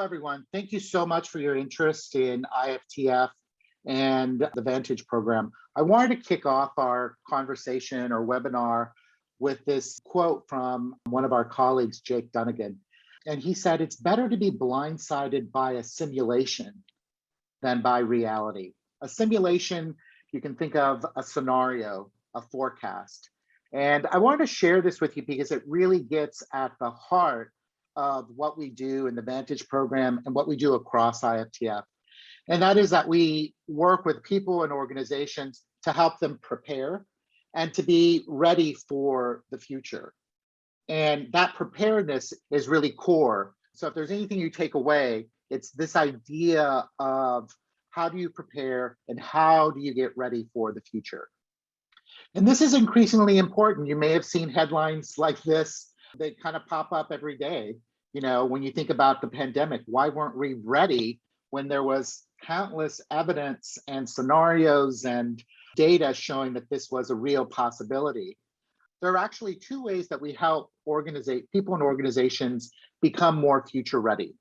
everyone. Thank you so much for your interest in IFTF and the Vantage program. I wanted to kick off our conversation or webinar with this quote from one of our colleagues, Jake Dunnigan. And he said, "It's better to be blindsided by a simulation than by reality." A simulation, you can think of a scenario, a forecast. And I wanted to share this with you because it really gets at the heart of what we do in the Vantage program and what we do across IFTF. And that is that we work with people and organizations to help them prepare and to be ready for the future. And that preparedness is really core. So if there's anything you take away, it's this idea of how do you prepare and how do you get ready for the future? And this is increasingly important. You may have seen headlines like this. They kind of pop up every day. You know, when you think about the pandemic, why weren't we ready when there was countless evidence and scenarios and data showing that this was a real possibility? There are actually two ways that we help people and organizations become more future ready.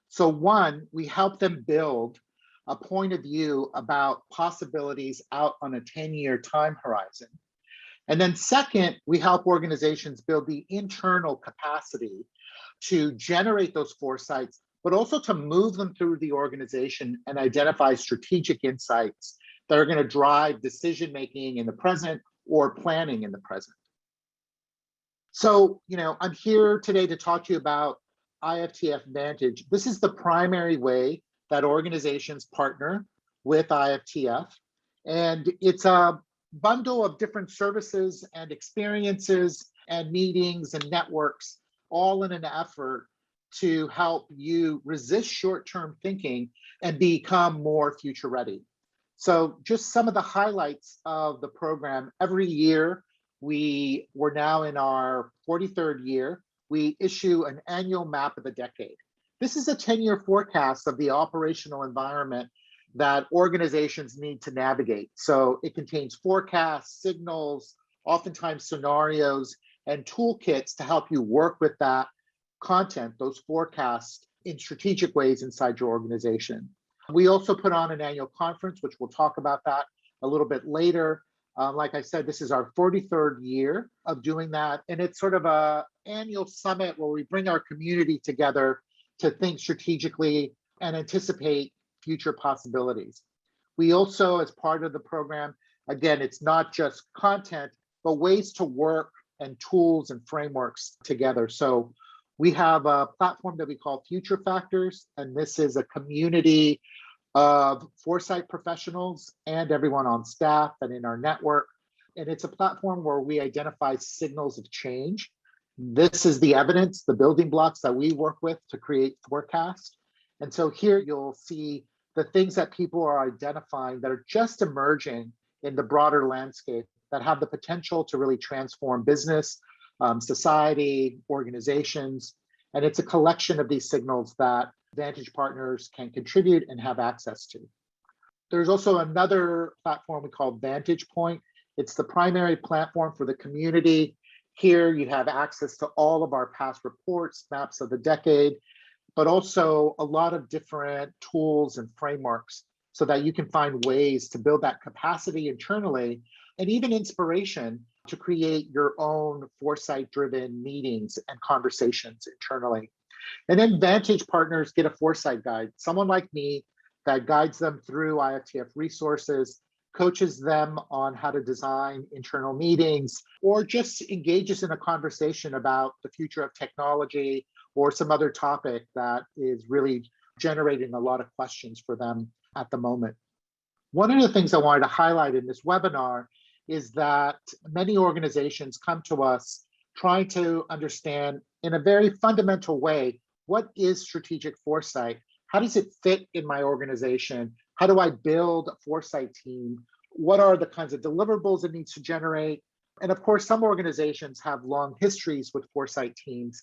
So one, we help them build a point of view about possibilities out on a 10-year time horizon. And then second, we help organizations build the internal capacity to generate those foresights, but also to move them through the organization and identify strategic insights that are going to drive decision-making in the present or planning in the present. So, I'm here today to talk to you about IFTF Vantage. This is the primary way that organizations partner with IFTF. And it's a bundle of different services and experiences and meetings and networks, all in an effort to help you resist short-term thinking and become more future ready. So just some of the highlights of the program. Every year, we're now in our 43rd year, we issue an annual map of the decade. This is a 10-year forecast of the operational environment that organizations need to navigate. So it contains forecasts, signals, oftentimes scenarios, and toolkits to help you work with that content, those forecasts, in strategic ways inside your organization. We also put on an annual conference, which we'll talk about that a little bit later. Like I said, this is our 43rd year of doing that. And it's sort of an annual summit where we bring our community together to think strategically and anticipate future possibilities. We also, as part of the program, again, it's not just content, but ways to work and tools and frameworks together. So we have a platform that we call Future Factors, and this is a community of foresight professionals and everyone on staff and in our network. And it's a platform where we identify signals of change. This is the evidence, the building blocks that we work with to create forecasts. And so here you'll see the things that people are identifying that are just emerging in the broader landscape that have the potential to really transform business, society, organizations. And it's a collection of these signals that Vantage partners can contribute and have access to. There's also another platform we call Vantage Point. It's the primary platform for the community. Here you have access to all of our past reports, maps of the decade, but also a lot of different tools and frameworks so that you can find ways to build that capacity internally and even inspiration to create your own foresight-driven meetings and conversations internally. And then Vantage partners get a foresight guide, someone like me that guides them through IFTF resources, coaches them on how to design internal meetings, or just engages in a conversation about the future of technology or some other topic that is really generating a lot of questions for them at the moment. One of the things I wanted to highlight in this webinar is that many organizations come to us trying to understand in a very fundamental way, what is strategic foresight? How does it fit in my organization? How do I build a foresight team? What are the kinds of deliverables it needs to generate? And of course, some organizations have long histories with foresight teams.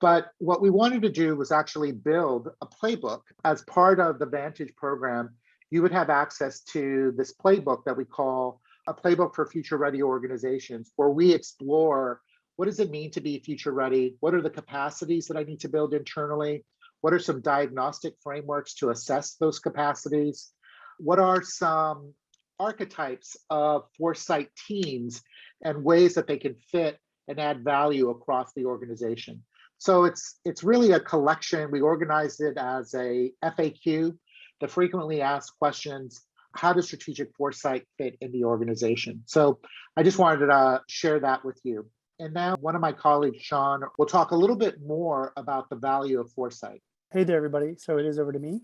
But what we wanted to do was actually build a playbook. As part of the Vantage program, you would have access to this playbook that we call a playbook for future ready organizations, where we explore what does it mean to be future ready? What are the capacities that I need to build internally? What are some diagnostic frameworks to assess those capacities? What are some archetypes of foresight teams and ways that they can fit and add value across the organization? So it's really a collection. We organized it as a FAQ, the frequently asked questions. How does strategic foresight fit in the organization? So I just wanted to share that with you. And now one of my colleagues, Sean, will talk a little bit more about the value of foresight. Hey there, everybody. So it is over to me.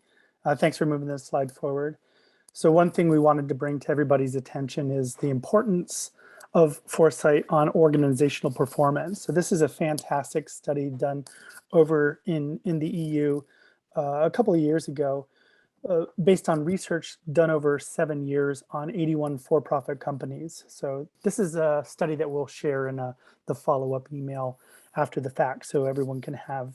Thanks for moving this slide forward. So one thing we wanted to bring to everybody's attention is the importance of foresight on organizational performance. So this is a fantastic study done over in the EU a couple of years ago, based on research done over 7 years on 81 for-profit companies. So this is a study that we'll share in the follow-up email after the fact, so everyone can have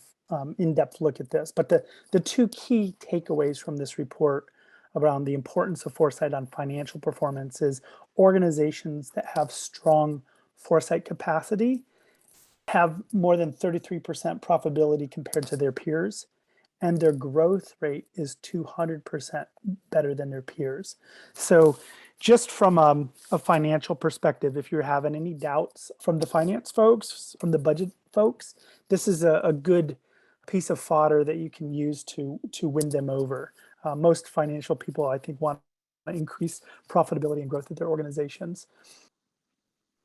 in-depth look at this. But the two key takeaways from this report around the importance of foresight on financial performance is organizations that have strong foresight capacity have more than 33% profitability compared to their peers, and their growth rate is 200% better than their peers. So just from a financial perspective, if you're having any doubts from the finance folks, from the budget folks, this is a good piece of fodder that you can use to win them over. Most financial people, I think, want to increase profitability and growth of their organizations.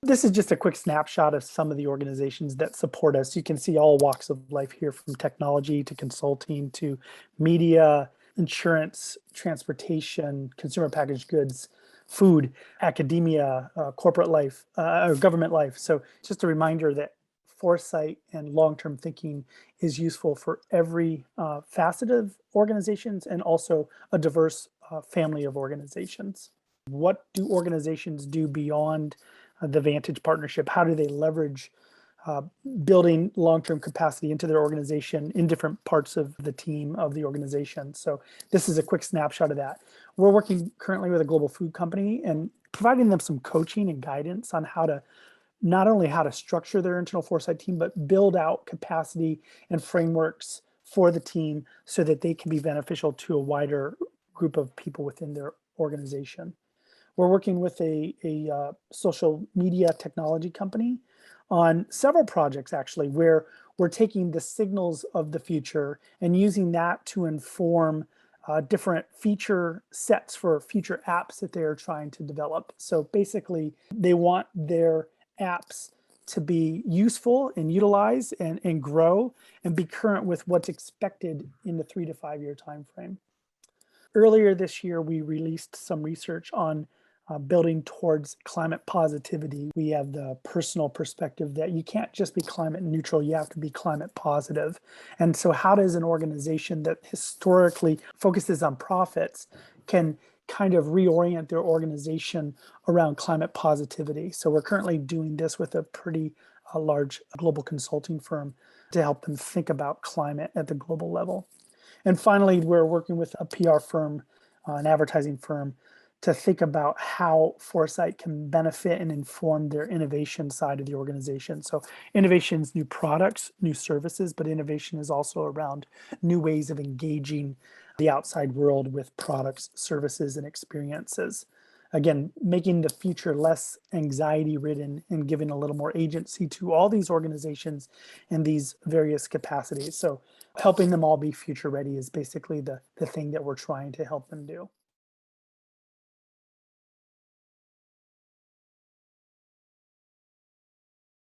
This is just a quick snapshot of some of the organizations that support us. You can see all walks of life here, from technology to consulting to media, insurance, transportation, consumer packaged goods, food, academia, corporate life, or government life. So just a reminder that foresight and long-term thinking is useful for every facet of organizations and also a diverse family of organizations. What do organizations do beyond the Vantage partnership? How do they leverage building long-term capacity into their organization in different parts of the team of the organization? So this is a quick snapshot of that. We're working currently with a global food company and providing them some coaching and guidance on how to not only how to structure their internal foresight team, but build out capacity and frameworks for the team so that they can be beneficial to a wider group of people within their organization. We're working with a social media technology company on several projects, actually, where we're taking the signals of the future and using that to inform different feature sets for future apps that they are trying to develop. So basically, they want their apps to be useful and utilize and grow and be current with what's expected in the 3 to 5 year time frame. Earlier this year, we released some research on building towards climate positivity. We have the personal perspective that you can't just be climate neutral, you have to be climate positive. And so how does an organization that historically focuses on profits can kind of reorient their organization around climate positivity? So we're currently doing this with a pretty large global consulting firm to help them think about climate at the global level. And finally, we're working with a PR firm, an advertising firm, to think about how foresight can benefit and inform their innovation side of the organization. So innovation is new products, new services, but innovation is also around new ways of engaging the outside world with products, services, and experiences. Again, making the future less anxiety-ridden and giving a little more agency to all these organizations in these various capacities. So helping them all be future ready is basically the thing that we're trying to help them do.